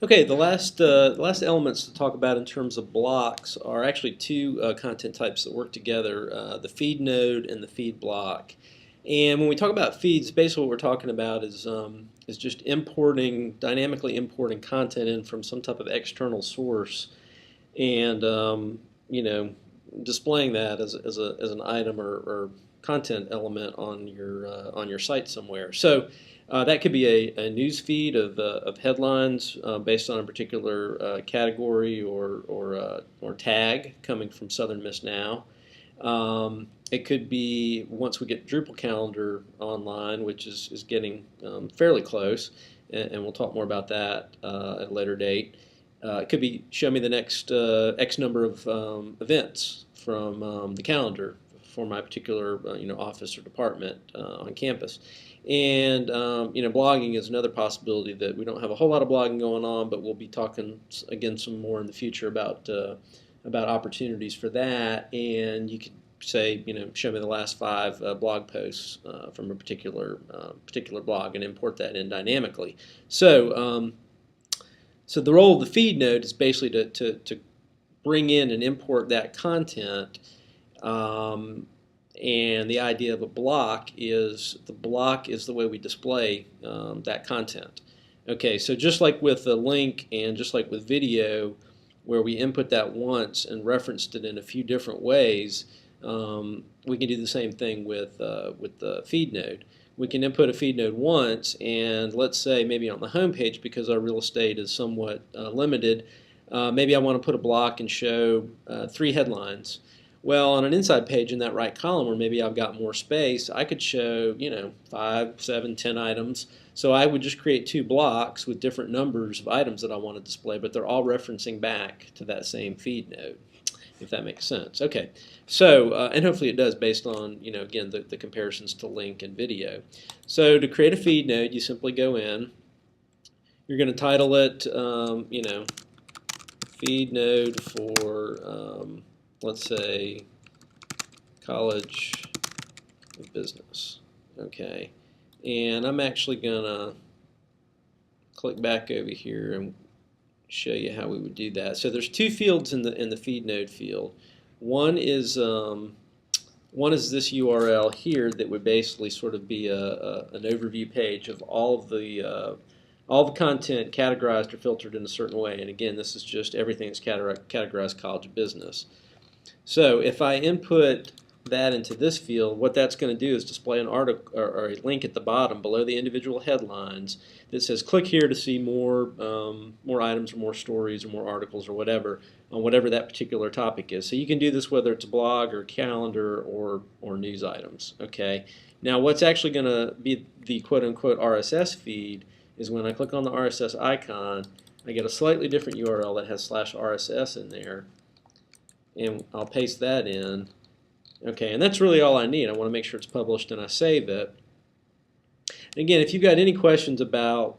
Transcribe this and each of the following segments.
Okay, the last elements to talk about in terms of blocks are actually two content types that work together: the feed node and the feed block. And when we talk about feeds, basically what we're talking about is just dynamically importing content in from some type of external source, and displaying that as an item or content element on your site somewhere. So that could be a news feed of headlines based on a particular category or tag coming from Southern Miss Now. It could be once we get Drupal calendar online, which is getting fairly close, and we'll talk more about that at a later date. It could be show me the next X number of events from the calendar for my particular office or department on campus. And blogging is another possibility that we don't have a whole lot of blogging going on, but we'll be talking again some more in the future about opportunities for that. And you could say, show me the last 5 blog posts from a particular blog and import that in dynamically. So the role of the feed node is basically to bring in and import that content. And the idea of a block is the way we display that content. Okay, so just like with the link and just like with video, where we input that once and referenced it in a few different ways, we can do the same thing with the feed node. We can input a feed node once, and let's say maybe on the home page, because our real estate is somewhat limited, maybe I want to put a block and show 3 headlines. Well, on an inside page in that right column where maybe I've got more space, I could show 5, 7, 10 items. So I would just create 2 blocks with different numbers of items that I want to display, but they're all referencing back to that same feed node, if that makes sense. Okay, so and hopefully it does based on again the comparisons to link and video. So to create a feed node, you simply go in. You're going to title it feed node for let's say College of Business. Okay, and I'm actually gonna click back over here and show you how we would do that. So there's 2 fields in the feed node field. One is this URL here that would basically sort of be an overview page of all the content categorized or filtered in a certain way. And again, this is just everything that's categorized College of Business. So if I input that into this field, what that's going to do is display an article or a link at the bottom below the individual headlines that says click here to see more items or more stories or more articles or whatever on whatever that particular topic is. So you can do this whether it's a blog or calendar or news items. Okay. Now what's actually going to be the quote-unquote RSS feed is when I click on the RSS icon, I get a slightly different URL that has /RSS in there, and I'll paste that in. Okay, and that's really all I need. I want to make sure it's published and I save it. And again, if you've got any questions about,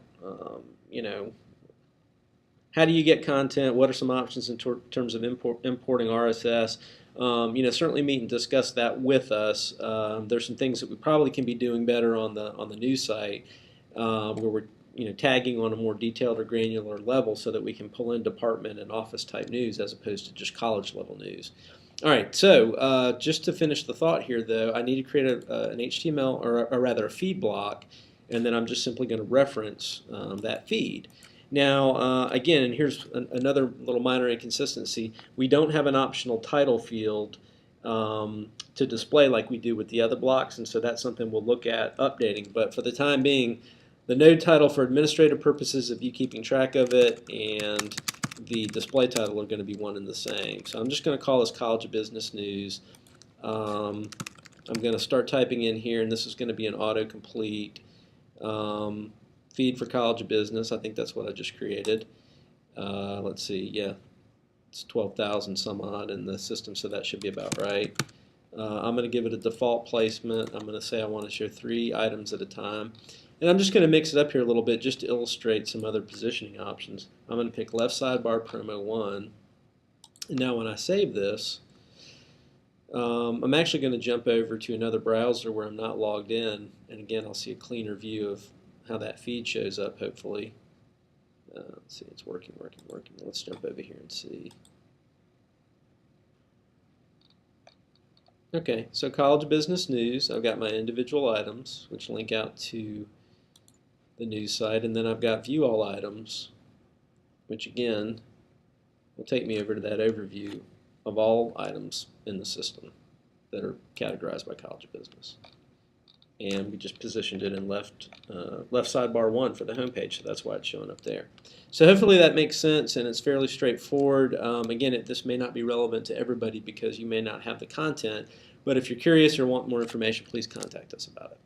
how do you get content, what are some options in terms of importing RSS, certainly meet and discuss that with us. There's some things that we probably can be doing better on the news site, where we're tagging on a more detailed or granular level so that we can pull in department and office type news as opposed to just college level news. All right, so just to finish the thought here, though, I need to create an HTML or rather a feed block, and then I'm just simply going to reference that feed. Now, again, and here's another little minor inconsistency. We don't have an optional title field to display like we do with the other blocks, and so that's something we'll look at updating. But for the time being, the node title for administrative purposes of you keeping track of it and the display title are going to be one and the same. So I'm just going to call this College of Business News. I'm going to start typing in here, and this is going to be an autocomplete feed for College of Business. I think that's what I just created. Let's see, yeah, it's 12,000 some odd in the system, so that should be about right. I'm going to give it a default placement. I'm going to say I want to show 3 items at a time. And I'm just going to mix it up here a little bit just to illustrate some other positioning options. I'm going to pick left sidebar promo 1. And now when I save this, I'm actually going to jump over to another browser where I'm not logged in. And again, I'll see a cleaner view of how that feed shows up, hopefully. Let's Let's see, it's working. Let's jump over here and see. Okay, so College Business News, I've got my individual items, which link out to the news site, and then I've got View All Items, which again will take me over to that overview of all items in the system that are categorized by College of Business. And we just positioned it in left sidebar 1 for the home page, so that's why it's showing up there. So hopefully that makes sense and it's fairly straightforward. Again, this may not be relevant to everybody because you may not have the content, but if you're curious or want more information, please contact us about it.